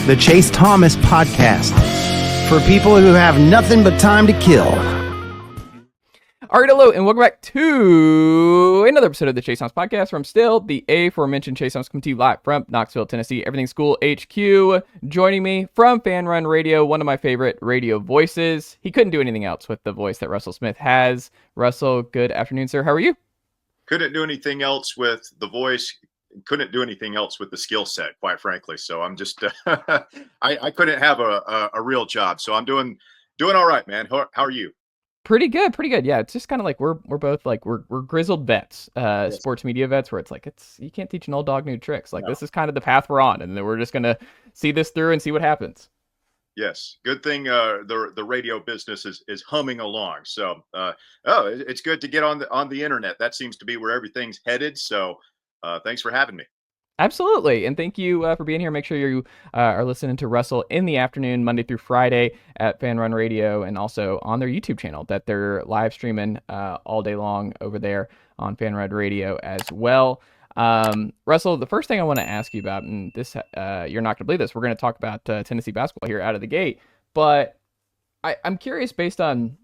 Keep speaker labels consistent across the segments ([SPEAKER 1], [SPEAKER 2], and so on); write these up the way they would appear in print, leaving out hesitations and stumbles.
[SPEAKER 1] the Chase Thomas Podcast, for people who have nothing but time to kill.
[SPEAKER 2] All right, hello, and welcome back to another episode of the Chase Thomas Podcast from still the aforementioned Chase Thomas, coming to you live from Knoxville, Tennessee, Everything School HQ. Joining me from FanRun Radio, one of my favorite radio voices. He couldn't do anything else with the voice that Russell Smith has. Russell, good afternoon, sir. How are you?
[SPEAKER 3] Couldn't do anything else with the voice. Couldn't do anything else with the skill set, quite frankly. So I'm just, I couldn't have a real job. So I'm doing all right, man. How are you?
[SPEAKER 2] Pretty good. Yeah, it's just kind of like we're both like we're grizzled vets,
[SPEAKER 3] Yes.
[SPEAKER 2] sports media vets, where it's like you can't teach an old dog new tricks. Like
[SPEAKER 3] No.
[SPEAKER 2] This is kind of the path we're on, and then we're just gonna see this through and see what happens.
[SPEAKER 3] Yes. Good thing the radio business is humming along. So it's good to get on the internet. That seems to be where everything's headed. So thanks for having me.
[SPEAKER 2] Absolutely, and thank you for being here. Make sure you are listening to Russell in the afternoon, Monday through Friday at FanRun Radio, and also on their YouTube channel that they're live streaming all day long over there on FanRun Radio as well. Russell, the first thing I want to ask you about, and this you're not going to believe this, we're going to talk about Tennessee basketball here out of the gate, but I'm curious, based on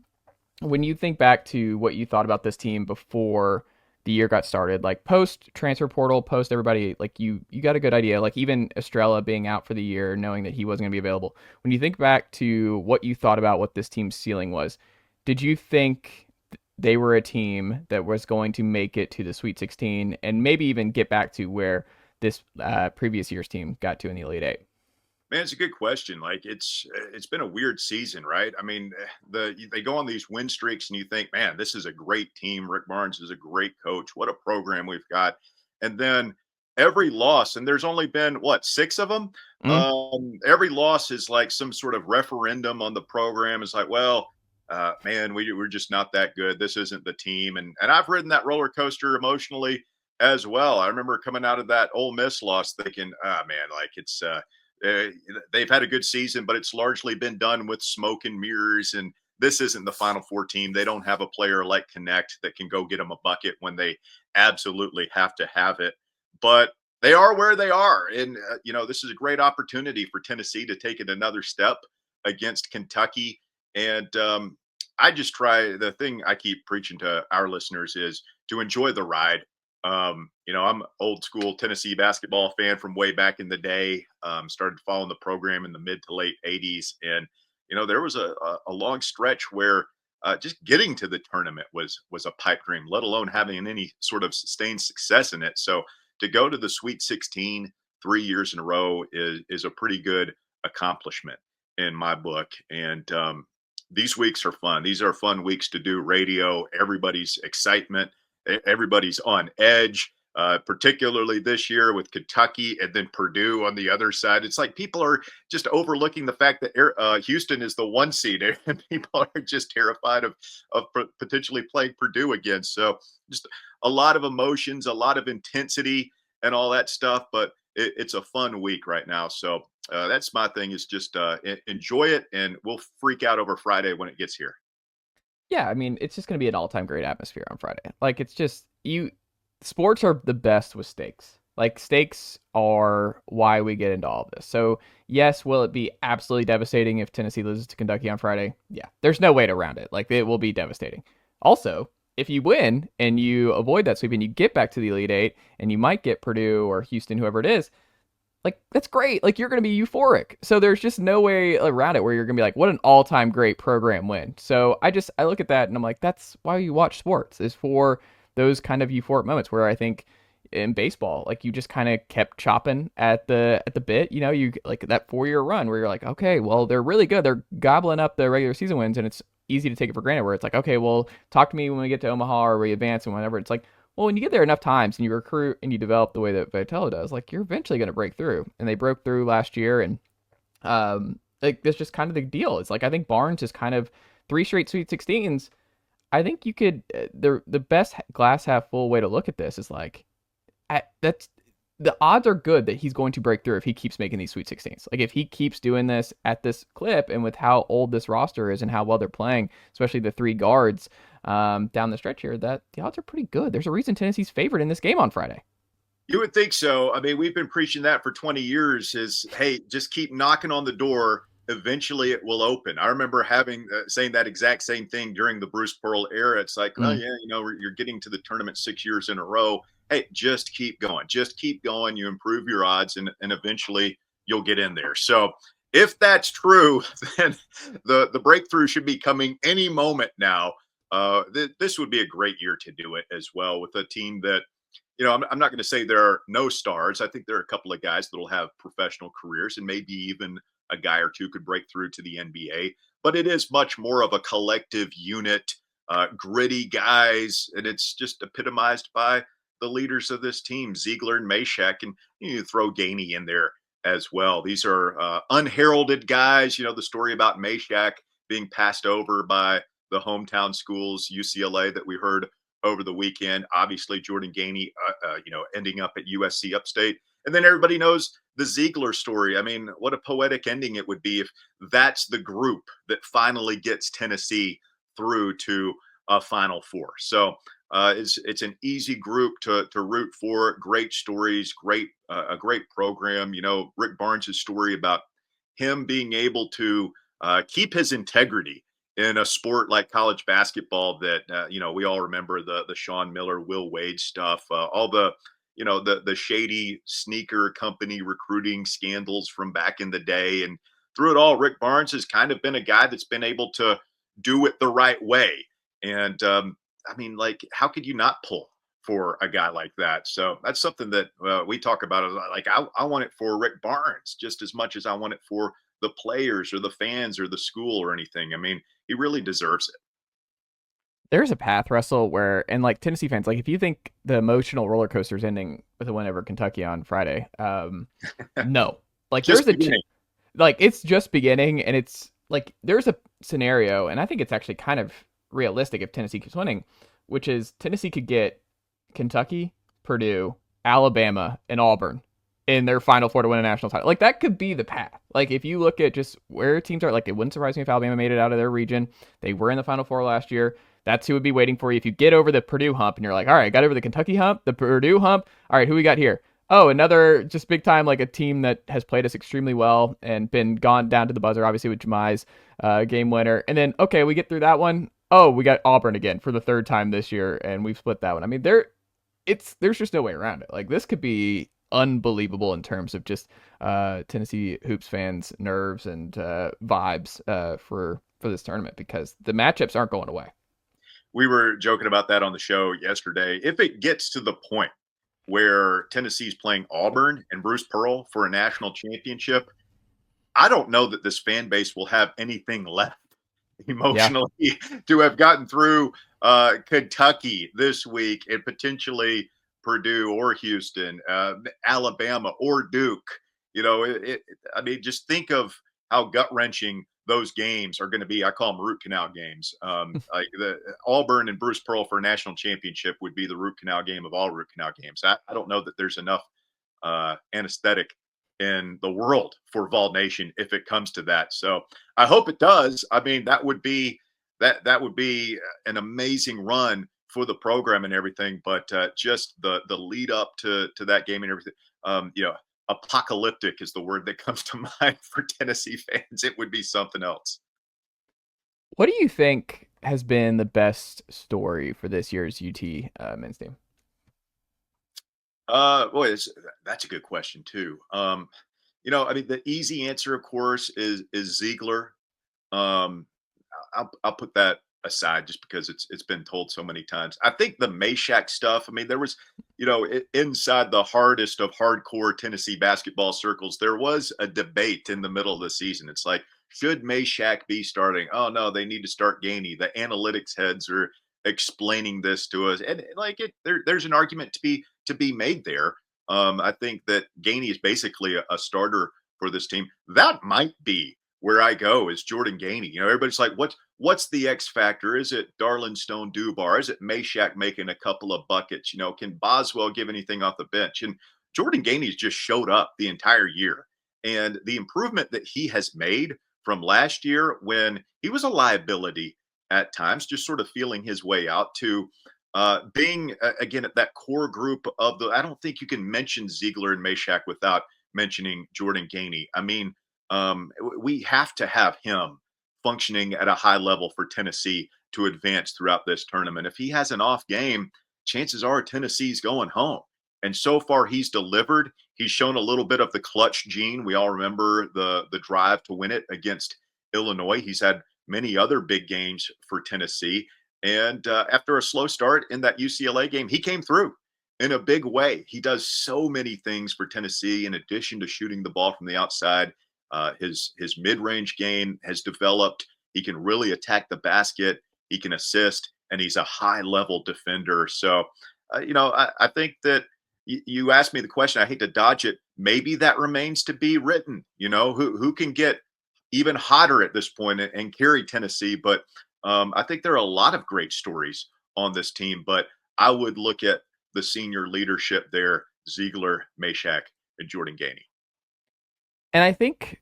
[SPEAKER 2] when you think back to what you thought about this team before the year got started, like post transfer portal, post everybody, like you got a good idea, like even Estrella being out for the year, knowing that he wasn't going to be available. When you think back to what you thought about what this team's ceiling was, did you think they were a team that was going to make it to the Sweet 16 and maybe even get back to where this previous year's team got to in the Elite Eight?
[SPEAKER 3] Man, it's a good question. Like it's been a weird season, right? I mean, they go on these win streaks and you think, man, this is a great team. Rick Barnes is a great coach. What a program we've got. And then every loss, and there's only been six of them. Every loss is like some sort of referendum on the program. It's like, well, man, we're just not that good. This isn't the team. And I've ridden that roller coaster emotionally as well. I remember coming out of that Ole Miss loss thinking, man, like it's they've had a good season, but it's largely been done with smoke and mirrors. And this isn't the Final Four team. They don't have a player like Connect that can go get them a bucket when they absolutely have to have it. But they are where they are. And, this is a great opportunity for Tennessee to take it another step against Kentucky. And the thing I keep preaching to our listeners is to enjoy the ride. I'm old school Tennessee basketball fan from way back in the day. Started following the program in the mid to late 80s. And, there was a long stretch where just getting to the tournament was a pipe dream, let alone having any sort of sustained success in it. So to go to the Sweet 16 3 years in a row is a pretty good accomplishment in my book. And these weeks are fun. These are fun weeks to do radio. Everybody's excitement. Everybody's on edge, particularly this year with Kentucky and then Purdue on the other side. It's like people are just overlooking the fact that Houston is the 1 seed, and people are just terrified of potentially playing Purdue again. So just a lot of emotions, a lot of intensity and all that stuff, but it's a fun week right now. So that's my thing, is just enjoy it, and we'll freak out over Friday when it gets here.
[SPEAKER 2] Yeah, I mean, it's just going to be an all-time great atmosphere on Friday. Like, it's just, sports are the best with stakes. Like, stakes are why we get into all of this. So, yes, will it be absolutely devastating if Tennessee loses to Kentucky on Friday? Yeah, there's no way around it. Like, it will be devastating. Also, if you win and you avoid that sweep and you get back to the Elite Eight and you might get Purdue or Houston, whoever it is, like, that's great. Like, you're going to be euphoric. So there's just no way around it where you're going to be like, what an all-time great program win. So I look at that and I'm like, that's why you watch sports, is for those kind of euphoric moments where I think in baseball, like, you just kind of kept chopping at the bit, you like that 4-year run where you're like, okay, well, they're really good. They're gobbling up the regular season wins, and it's easy to take it for granted, where it's like, okay, well, talk to me when we get to Omaha or we advance and whatever. It's like, well, when you get there enough times and you recruit and you develop the way that Vitello does, like, you're eventually going to break through. And they broke through last year. And like, that's just kind of the deal. It's like, I think Barnes is kind of 3 straight Sweet 16s. I think you could, the best glass half full way to look at this is like, that's the odds are good that he's going to break through if he keeps making these Sweet 16s. Like, if he keeps doing this at this clip and with how old this roster is and how well they're playing, especially the 3 guards down the stretch here, that the odds are pretty good. There's a reason Tennessee's favored in this game on Friday.
[SPEAKER 3] You would think so. I mean, we've been preaching that for 20 years is, hey, just keep knocking on the door. Eventually it will open. I remember having saying that exact same thing during the Bruce Pearl era. It's like, well,
[SPEAKER 2] Mm.
[SPEAKER 3] yeah, you're getting to the tournament 6 years in a row. Hey, just keep going. Just keep going. You improve your odds and eventually you'll get in there. So if that's true, then the breakthrough should be coming any moment now. This would be a great year to do it as well with a team that I'm not going to say there are no stars. I think there are a couple of guys that will have professional careers, and maybe even a guy or two could break through to the NBA. But it is much more of a collective unit, gritty guys, and it's just epitomized by the leaders of this team, Ziegler and Meshack, and you throw Gainey in there as well. These are unheralded guys. The story about Meshack being passed over by the hometown schools, UCLA, that we heard over the weekend. Obviously, Jordan Gainey, ending up at USC Upstate. And then everybody knows the Ziegler story. I mean, what a poetic ending it would be if that's the group that finally gets Tennessee through to a Final Four. So it's an easy group to root for. Great stories, a great program. Rick Barnes' story about him being able to keep his integrity in a sport like college basketball that we all remember the Sean Miller, Will Wade stuff, all the shady sneaker company recruiting scandals from back in the day. And through it all, Rick Barnes has kind of been a guy that's been able to do it the right way. And I mean, like, how could you not pull for a guy like that? So that's something that we talk about. Like, I want it for Rick Barnes just as much as I want it for the players or the fans or the school or anything. I mean, he really deserves it.
[SPEAKER 2] There's a path, Russell, where, and like Tennessee fans, like if you think the emotional roller coaster is ending with a win over Kentucky on Friday, no, like
[SPEAKER 3] Just
[SPEAKER 2] there's like it's just beginning, and it's like there's a scenario, and I think it's actually kind of realistic if Tennessee keeps winning, which is Tennessee could get Kentucky, Purdue, Alabama, and Auburn in their Final Four to win a national title. Like that could be the path. Like if you look at just where teams are, like it wouldn't surprise me if Alabama made it out of their region. They were in the Final Four last year. That's who would be waiting for you. If you get over the Purdue hump and you're like, all right, got over the Kentucky hump, the Purdue hump. All right, who we got here? Oh, another just big time, like a team that has played us extremely well and been gone down to the buzzer, obviously with Jami's game winner. And then, okay, we get through that one. Oh, we got Auburn again for the third time this year, and we've split that one. I mean, there's just no way around it. Like this could be unbelievable in terms of just Tennessee hoops fans' nerves and vibes for this tournament because the matchups aren't going away.
[SPEAKER 3] We were joking about that on the show yesterday. If it gets to the point where Tennessee's playing Auburn and Bruce Pearl for a national championship, I don't know that this fan base will have anything left emotionally to have gotten through Kentucky this week and potentially Purdue or Houston, Alabama or Duke. I mean, just think of how gut wrenching those games are going to be. I call them root canal games. Like the Auburn and Bruce Pearl for a national championship would be the root canal game of all root canal games. I don't know that there's enough anesthetic in the world for Vol Nation if it comes to that. So I hope it does. I mean, that would be an amazing run for the program and everything. But just the lead up to that game and everything, apocalyptic is the word that comes to mind for Tennessee fans. It would be something else.
[SPEAKER 2] What do you think has been the best story for this year's UT men's team?
[SPEAKER 3] Boy, that's a good question too. I mean, the easy answer, of course, is Ziegler. I'll put that aside just because it's been told so many times. I think the Meshack stuff. I mean, there was, inside the hardest of hardcore Tennessee basketball circles, there was a debate in the middle of the season. It's like, should Meshack be starting? Oh no, they need to start Gainey. The analytics heads are explaining this to us, and like there's an argument to be made there. I think that Gainey is basically a starter for this team. That might be where I go is Jordan Gainey. Everybody's like, what's the X factor? Is it Darlin Stone Dubar? Is it Meshack making a couple of buckets? Can Boswell give anything off the bench? And Jordan Gainey's just showed up the entire year. And the improvement that he has made from last year when he was a liability at times, just sort of feeling his way out to being again at that core group of I don't think you can mention Ziegler and Meshack without mentioning Jordan Gainey. I mean, we have to have him functioning at a high level for Tennessee to advance throughout this tournament. If he has an off game, chances are Tennessee's going home. And so far, he's delivered. He's shown a little bit of the clutch gene. We all remember the drive to win it against Illinois. He's had many other big games for Tennessee. And after a slow start in that UCLA game, he came through in a big way. He does so many things for Tennessee in addition to shooting the ball from the outside. His mid-range game has developed. He can really attack the basket. He can assist, and he's a high-level defender. So, I think that you asked me the question. I hate to dodge it. Maybe that remains to be written. Who can get even hotter at this point and carry Tennessee. But I think there are a lot of great stories on this team. But I would look at the senior leadership there: Ziegler, Meshack, and Jordan Gainey.
[SPEAKER 2] And I think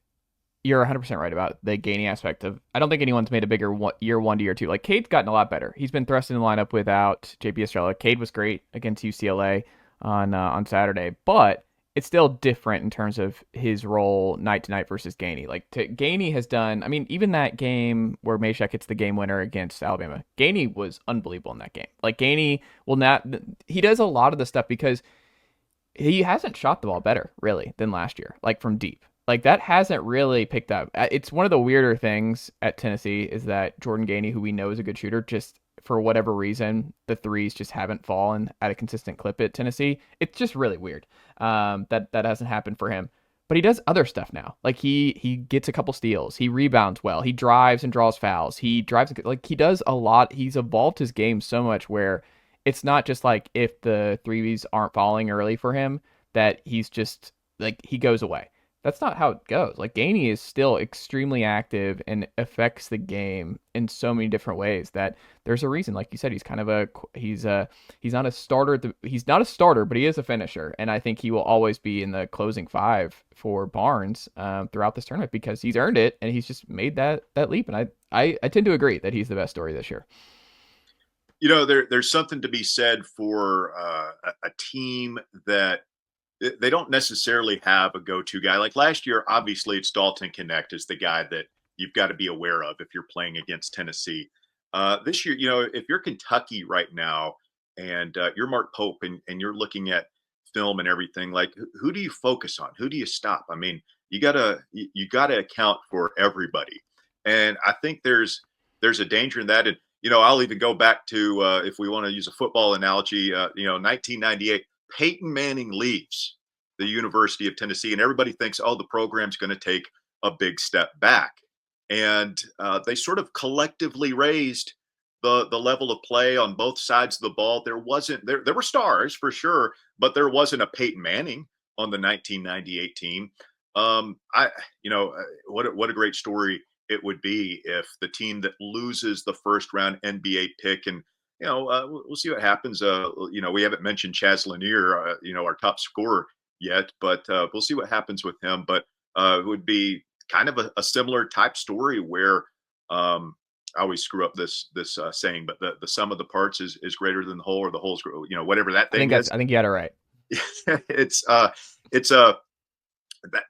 [SPEAKER 2] you're 100% right about the Gainey aspect of. I don't think anyone's made a bigger year 1 to year 2. Like, Cade's gotten a lot better. He's been thrust in the lineup without JP Estrella. Cade was great against UCLA on Saturday, but it's still different in terms of his role night to night versus Gainey. Like, Gainey has done. I mean, even that game where Meshack hits the game winner against Alabama, Gainey was unbelievable in that game. Like, Gainey will not. He does a lot of the stuff because he hasn't shot the ball better really than last year. Like, from deep. Like, that hasn't really picked up. It's one of the weirder things at Tennessee is that Jordan Gainey, who we know is a good shooter, just for whatever reason, the threes just haven't fallen at a consistent clip at Tennessee. It's just really weird that hasn't happened for him. But he does other stuff now. Like, he gets a couple steals. He rebounds well. He drives and draws fouls. He drives, like, he does a lot. He's evolved his game so much where it's not just like if the threes aren't falling early for him that he's just, like, he goes away. That's not how it goes. Like, Gainey is still extremely active and affects the game in so many different ways that there's a reason. Like you said, he's kind of he's not a starter. He's not a starter, but he is a finisher. And I think he will always be in the closing five for Barnes throughout this tournament because he's earned it and he's just made that leap. And I tend to agree that he's the best story this year.
[SPEAKER 3] There's something to be said for a team that they don't necessarily have a go-to guy. Like last year, obviously, it's Dalton Connect is the guy that you've got to be aware of if you're playing against Tennessee. This year, if you're Kentucky right now and you're Mark Pope and you're looking at film and everything, like who do you focus on? Who do you stop? I mean, you gotta account for everybody, and I think there's a danger in that. And I'll even go back to if we want to use a football analogy, 1998. Peyton Manning leaves the University of Tennessee, and everybody thinks, oh, the program's going to take a big step back. And they sort of collectively raised the level of play on both sides of the ball. There were stars for sure, but there wasn't a Peyton Manning on the 1998 team. What a great story it would be if the team that loses the first round NBA pick and we'll see what happens. We haven't mentioned Chaz Lanier, our top scorer yet, but we'll see what happens with him. But it would be kind of a similar type story where I always screw up this saying, but the sum of the parts is greater than the whole, or the whole is, whatever that thing is.
[SPEAKER 2] I think you had it right.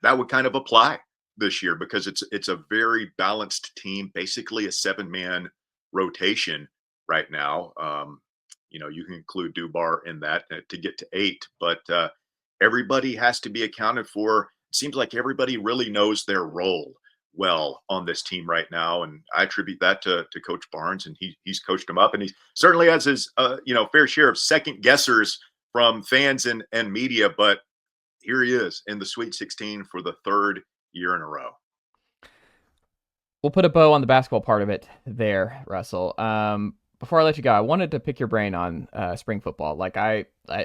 [SPEAKER 3] That would kind of apply this year because it's a very balanced team, basically a 7-man rotation right now. You can include Dubar in that to get to 8, but everybody has to be accounted for. It seems like everybody really knows their role well on this team right now, and I attribute that to Coach Barnes, and he's coached them up, and he certainly has his fair share of second guessers from fans and media, but here he is in the Sweet 16 for the third year in a row.
[SPEAKER 2] We'll put a bow on the basketball part of it there, Russell. Before I let you go, I wanted to pick your brain on spring football. Like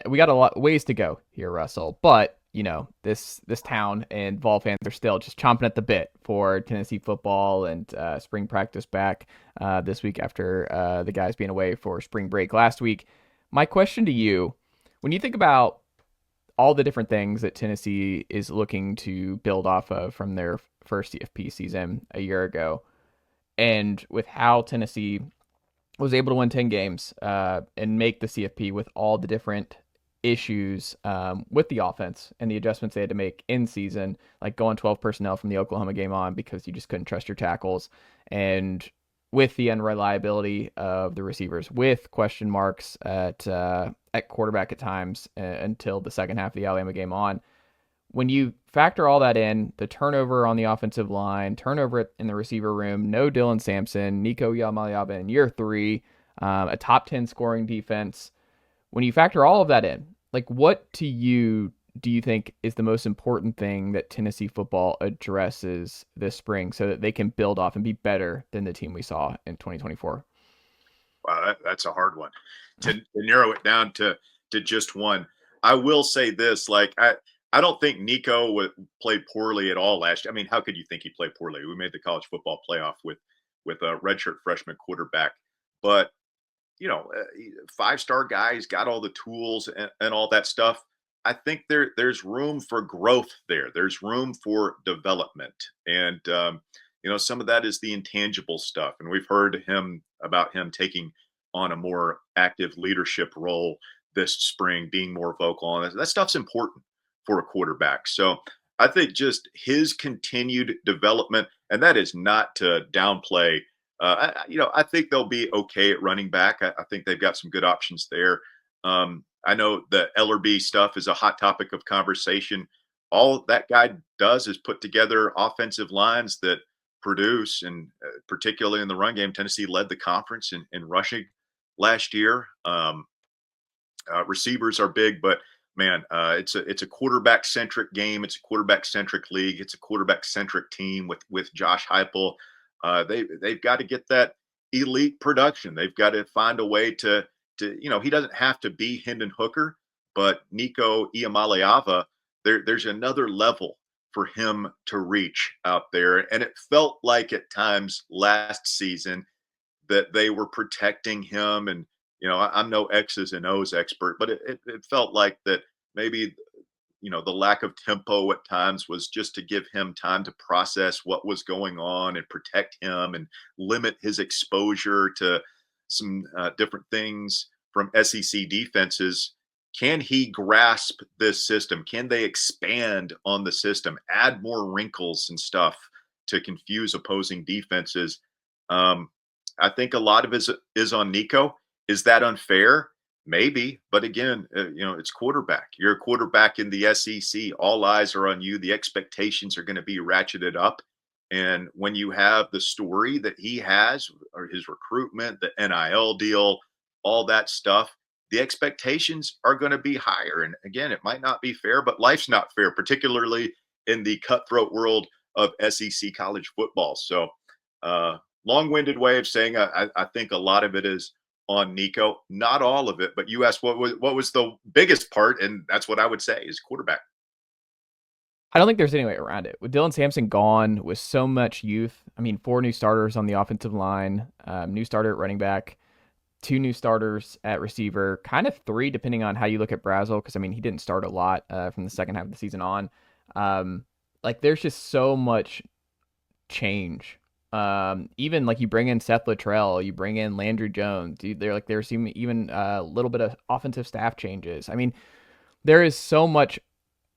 [SPEAKER 2] we got a lot ways to go here, Russell. But this town and Vol fans are still just chomping at the bit for Tennessee football and spring practice back this week after the guys being away for spring break last week. My question to you, when you think about all the different things that Tennessee is looking to build off of from their first CFP season a year ago, and with how Tennessee was able to win 10 games and make the CFP with all the different issues with the offense and the adjustments they had to make in season, like going 12 personnel from the Oklahoma game on because you just couldn't trust your tackles, and with the unreliability of the receivers, with question marks at quarterback at times until the second half of the Alabama game on. When you factor all that in, the turnover on the offensive line, turnover in the receiver room, no Dylan Sampson, Nico Iamaleava in year 3, a top 10 scoring defense. When you factor all of that in, like, what to you do you think is the most important thing that Tennessee football addresses this spring so that they can build off and be better than the team we saw in 2024?
[SPEAKER 3] Wow, that's a hard one to narrow it down to just one. I will say this, like, I don't think Nico would play poorly at all last year. I mean, how could you think he played poorly? We made the college football playoff with a redshirt freshman quarterback, but 5-star guy, he's got all the tools and all that stuff. I think there's room for growth there. There's room for development, and some of that is the intangible stuff. And we've heard about him taking on a more active leadership role this spring, being more vocal on it. That stuff's important for a quarterback. So I think just his continued development, and that is not to downplay. I think they'll be okay at running back. I think they've got some good options there. I know the Ellerbe stuff is a hot topic of conversation. All that guy does is put together offensive lines that produce, and particularly in the run game, Tennessee led the conference in rushing last year. Receivers are big, but man, it's a quarterback centric game. It's a quarterback centric league. It's a quarterback centric team with Josh Heupel. They've got to get that elite production. They've got to find a way to he doesn't have to be Hendon Hooker, but Nico Iamaleava, there's another level for him to reach out there. And it felt like at times last season that they were protecting him. And I'm no X's and O's expert, but it felt like that maybe the lack of tempo at times was just to give him time to process what was going on and protect him and limit his exposure to some different things from SEC defenses. Can he grasp this system? Can they expand on the system, add more wrinkles and stuff to confuse opposing defenses? I think a lot of it is on Nico. Is that unfair? Maybe, but again, it's quarterback. You're a quarterback in the SEC. All eyes are on you. The expectations are going to be ratcheted up. And when you have the story that he has, or his recruitment, the NIL deal, all that stuff, the expectations are going to be higher. And again, it might not be fair, but life's not fair, particularly in the cutthroat world of SEC college football. So, long-winded way of saying I think a lot of it is on Nico, not all of it, but you asked what was the biggest part, and that's what I would say is quarterback.
[SPEAKER 2] I don't think there's any way around it. With Dylan Sampson gone, with so much youth, 4 new starters on the offensive line, new starter at running back, 2 new starters at receiver, kind of 3 depending on how you look at Brazel, because he didn't start a lot from the second half of the season on. There's just so much change. Even like you bring in Seth Luttrell, you bring in Landry Jones, there's even a little bit of offensive staff changes. There is so much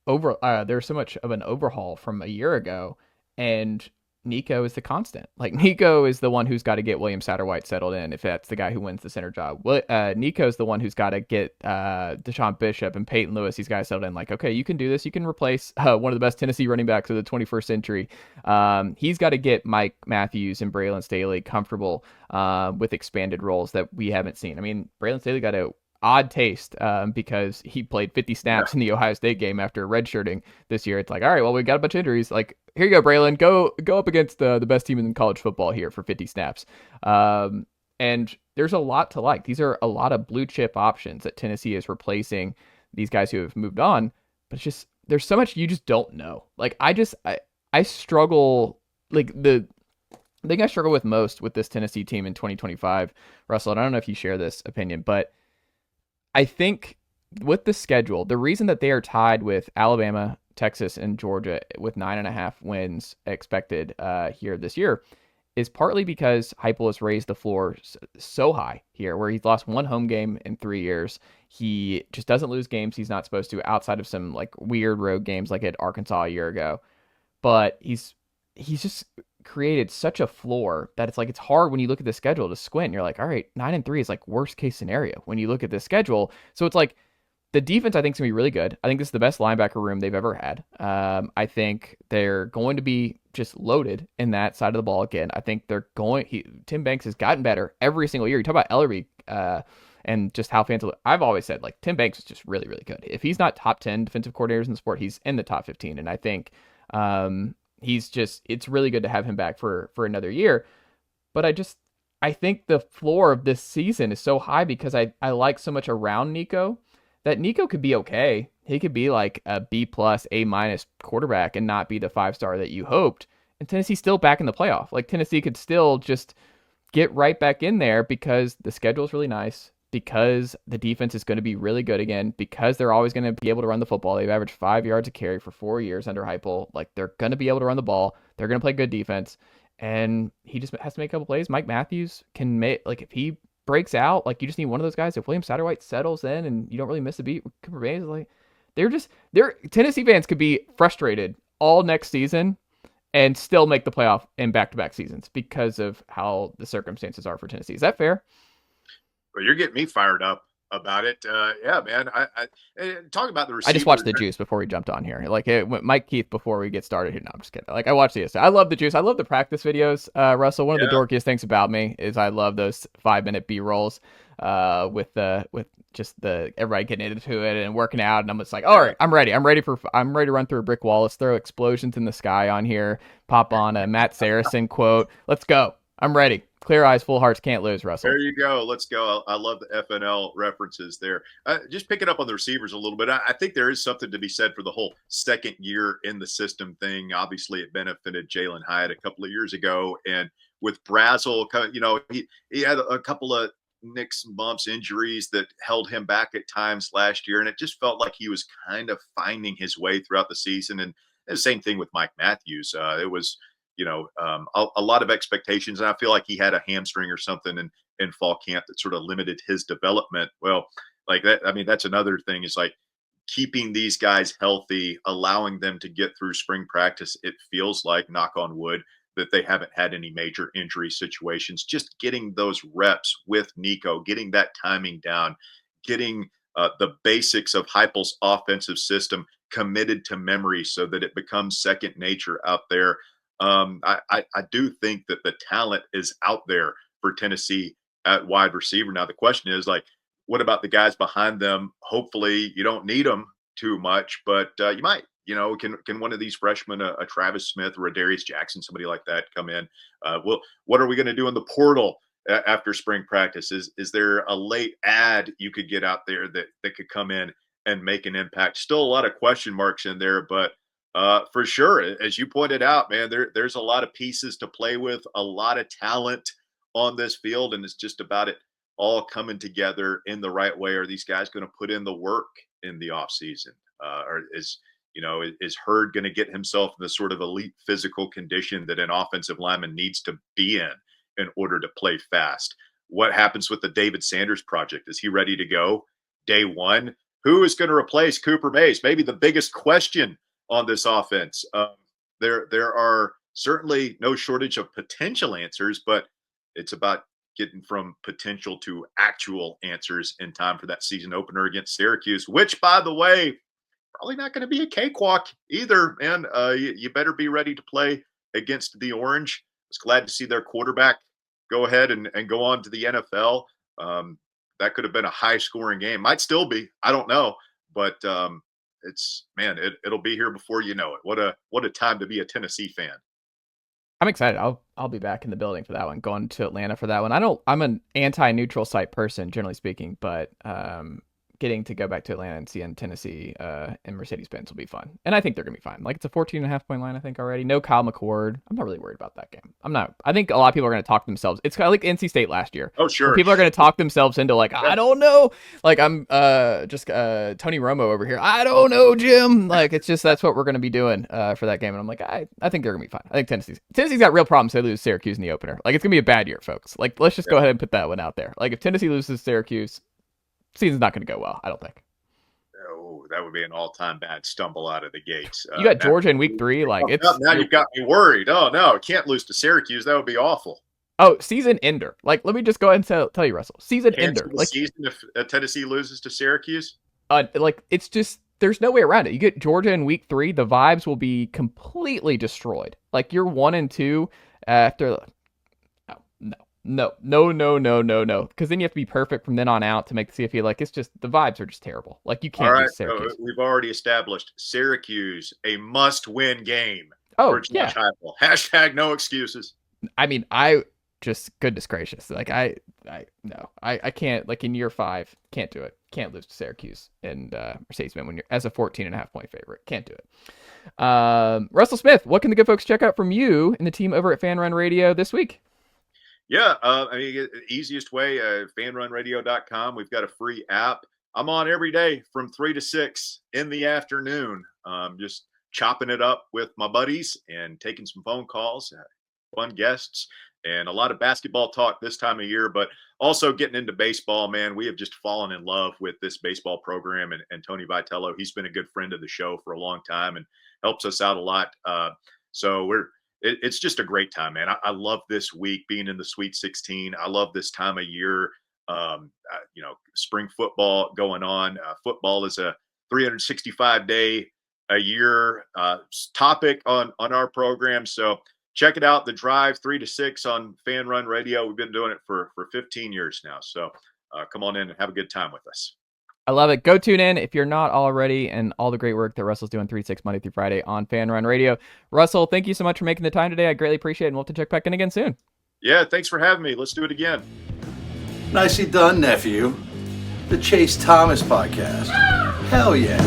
[SPEAKER 2] there's so much of an overhaul from a year ago, and Nico is the constant. Nico is the one who's got to get William Satterwhite settled in if that's the guy who wins the center job. Nico's the one who's got to get Deshaun Bishop and Peyton Lewis. He's got to settle in. Okay, you can do this. You can replace one of the best Tennessee running backs of the 21st century. He's got to get Mike Matthews and Braylon Staley comfortable with expanded roles that we haven't seen. Braylon Staley got a odd taste because he played 50 snaps in the Ohio State game after redshirting this year. It's all right, well, we got a bunch of injuries. Here you go, Braylon. Go up against the best team in college football here for 50 snaps. And there's a lot to like. These are a lot of blue chip options that Tennessee is replacing these guys who have moved on. But it's just, there's so much you just don't know. I struggle, the thing I struggle with most with this Tennessee team in 2025, Russell, and I don't know if you share this opinion, but I think with the schedule, the reason that they are tied with Alabama, Texas, and Georgia with 9.5 wins expected here this year is partly because Heupel has raised the floor so high here, where he's lost one home game in 3 years. He just doesn't lose games he's not supposed to, outside of some like weird road games like at Arkansas a year ago. But he's just created such a floor that it's like it's hard when you look at the schedule to squint. You're like, all right, 9-3 is like worst case scenario when you look at this schedule. So it's like the defense, I think, is going to be really good. I think this is the best linebacker room they've ever had. I think they're going to be just loaded in that side of the ball again. I think they're going. Tim Banks has gotten better every single year. You talk about Ellerby and just how fantastic. I've always said, like, Tim Banks is just really, really good. If he's not top 10 defensive coordinators in the sport, he's in the top 15. And I think it's really good to have him back for another year. But I think the floor of this season is so high because I like so much around Nico that Nico could be okay. He could be like a B+, A- quarterback and not be the 5-star that you hoped. And Tennessee's still back in the playoff. Like, Tennessee could still just get right back in there because the schedule is really nice, because the defense is going to be really good again, because they're always going to be able to run the football. They've averaged 5 yards a carry for 4 years under Heupel. Like, they're going to be able to run the ball. They're going to play good defense. And he just has to make a couple plays. Mike Matthews can make, like, if he breaks out, like, you just need one of those guys. If William Satterwhite settles in and you don't really miss a beat, Cooper Mays, like, Tennessee fans could be frustrated all next season and still make the playoff in back-to-back seasons because of how the circumstances are for Tennessee. Is that fair?
[SPEAKER 3] Well, you're getting me fired up about it. Yeah, man. I talk about the receiver.
[SPEAKER 2] I just watched the Juice before we jumped on here. Like, Mike Keith before we get started here. No, I'm just kidding. Like, I watched the I love the Juice. I love the practice videos. Russell, one of the dorkiest things about me is I love those 5-minute B-rolls with just everybody getting into it and working out. And I'm just like, all right, I'm ready. I'm ready to run through a brick wall. Let's throw explosions in the sky on here. Pop on a Matt Saracen quote. Let's go. I'm ready. Clear eyes, full hearts, can't lose, Russell.
[SPEAKER 3] There you go. Let's go. I love the FNL references there. Just picking up on the receivers a little bit. I think there is something to be said for the whole second year in the system thing. Obviously, it benefited Jalen Hyatt a couple of years ago. And with Brazel, he had a couple of nicks and bumps, injuries that held him back at times last year. And it just felt like he was kind of finding his way throughout the season. And the same thing with Mike Matthews. It was – a lot of expectations. And I feel like he had a hamstring or something in fall camp that sort of limited his development. Well, like that, I mean, that's another thing is like keeping these guys healthy, allowing them to get through spring practice. It feels like, knock on wood, that they haven't had any major injury situations. Just getting those reps with Nico, getting that timing down, getting the basics of Heupel's offensive system committed to memory so that it becomes second nature out there. I do think that the talent is out there for Tennessee at wide receiver. Now, the question is, like, what about the guys behind them? Hopefully you don't need them too much, but you might. Can one of these freshmen, a Travis Smith or a Darius Jackson, somebody like that, come in? What are we going to do in the portal after spring practice? Is there a late ad you could get out there that could come in and make an impact? Still a lot of question marks in there, but for sure, as you pointed out, man, there's a lot of pieces to play with, a lot of talent on this field, and it's just about it all coming together in the right way. Are these guys going to put in the work in the offseason? Or is Hurd going to get himself in the sort of elite physical condition that an offensive lineman needs to be in order to play fast? What happens with the David Sanders project? Is he ready to go day one? Who is going to replace Cooper Mays? Maybe the biggest question on this offense. There are certainly no shortage of potential answers, but it's about getting from potential to actual answers in time for that season opener against Syracuse, which, by the way, probably not going to be a cakewalk either, man. You better be ready to play against the Orange. I was glad to see their quarterback go ahead and go on to the NFL. That could have been a high-scoring game. Might still be. I don't know. But it'll be here before you know it. What a time to be a Tennessee fan.
[SPEAKER 2] I'm excited. I'll be back in the building for that one, going to Atlanta for that one. I'm an anti-neutral site person, generally speaking, but getting to go back to Atlanta and seeing Tennessee and Mercedes-Benz will be fun. And I think they're going to be fine. Like, it's a 14.5-point line, I think, already. No Kyle McCord. I'm not really worried about that game. I think a lot of people are going to talk themselves. It's kind of like NC State last year.
[SPEAKER 3] Oh, sure.
[SPEAKER 2] People are going to talk themselves into, like, I don't know. Like, I'm just Tony Romo over here. I don't know, Jim. Like, it's just that's what we're going to be doing for that game. And I'm like, I think they're going to be fine. I think Tennessee's got real problems. They lose Syracuse in the opener. Like, it's going to be a bad year, folks. Like, let's just go ahead and put that one out there. Like, if Tennessee loses Syracuse, season's not going to go well, I don't think.
[SPEAKER 3] Oh, that would be an all-time bad stumble out of the gates.
[SPEAKER 2] You got Georgia in week 3. Like,
[SPEAKER 3] now you've got me worried. Oh no, can't lose to Syracuse. That would be awful.
[SPEAKER 2] Oh, season ender. Like, let me just go ahead and tell you, Russell. Season ender. Like,
[SPEAKER 3] season if Tennessee loses to Syracuse.
[SPEAKER 2] Like, it's just there's no way around it. You get Georgia in week 3, the vibes will be completely destroyed. Like, you're 1 and 2 after. No. Because then you have to be perfect from then on out to make the CFP. Like, it's just the vibes are just terrible. Like, you can't. All right, Syracuse.
[SPEAKER 3] We've already established Syracuse a must-win game.
[SPEAKER 2] Oh, yeah.
[SPEAKER 3] Hashtag no excuses.
[SPEAKER 2] I mean, I just goodness gracious. Like, I can't. Like, in year 5, can't do it. Can't lose to Syracuse and Mercedes-Benz when you're as a 14.5-point favorite. Can't do it. Russell Smith, what can the good folks check out from you and the team over at FanRun Radio this week?
[SPEAKER 3] Yeah, I mean, the easiest way, fanrunradio.com. We've got a free app. I'm on every day from 3 to 6 in the afternoon, just chopping it up with my buddies and taking some phone calls, fun guests, and a lot of basketball talk this time of year, but also getting into baseball, man. We have just fallen in love with this baseball program and Tony Vitello. He's been a good friend of the show for a long time and helps us out a lot. So it's just a great time, man. I love this week being in the Sweet 16. I love this time of year. Spring football going on. Football is a 365-day a year topic on our program. So check it out. The Drive 3 to 6 on FanRun Radio. We've been doing it for 15 years now. So come on in and have a good time with us.
[SPEAKER 2] I love it. Go tune in if you're not already, and all the great work that Russell's doing 3 to 6 Monday through Friday on FanRun Radio. Russell, thank you so much for making the time today. I greatly appreciate it, and we'll have to check back in again soon.
[SPEAKER 3] Yeah, thanks for having me. Let's do it again.
[SPEAKER 4] Nicely done, nephew. The Chase Thomas Podcast. Hell yeah.